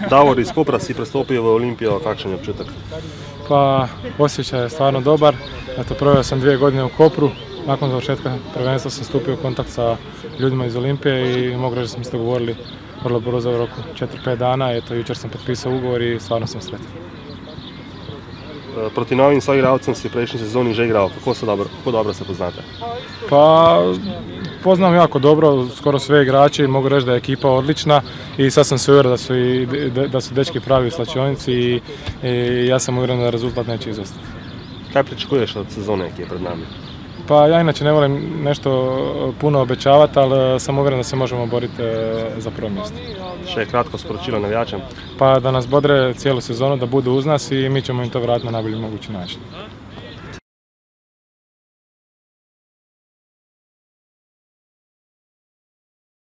Davor, iz Kopra si prestopio v Olimpijo, kakšen je občutek? Pa osjećaj je stvarno dobar. Eto, proveo sam 2 godine u Kopru. Nakon završetka prvenstva sam stupio u kontakt sa ljudima iz Olimpije i mogu reći da smo se dogovorili vrlo brzo u roku 4-5 dana. Eto, jučer sam potpisao ugovor i stvarno sam sretan. Proti novim soigralcem si v prejšnji sezoni že igral. Kako dobro se poznate? Pa poznam jako dobro skoro sve igrače i mogu reći da je ekipa odlična i sad sam se uvjeren da su dečki pravi u slačionici i ja sam uvjeren da rezultat neće izostati. Kaj pričakuješ od sezone ki je pred nami? Pa ja inače ne volim nešto puno obećavati, ali sam uvjeren da se možemo boriti za prvo mjesto. Še kratko sporočilo navijačem. Pa da nas bodre cijelu sezonu, da budu uz nas i mi ćemo im to vratiti na najbolji mogući način.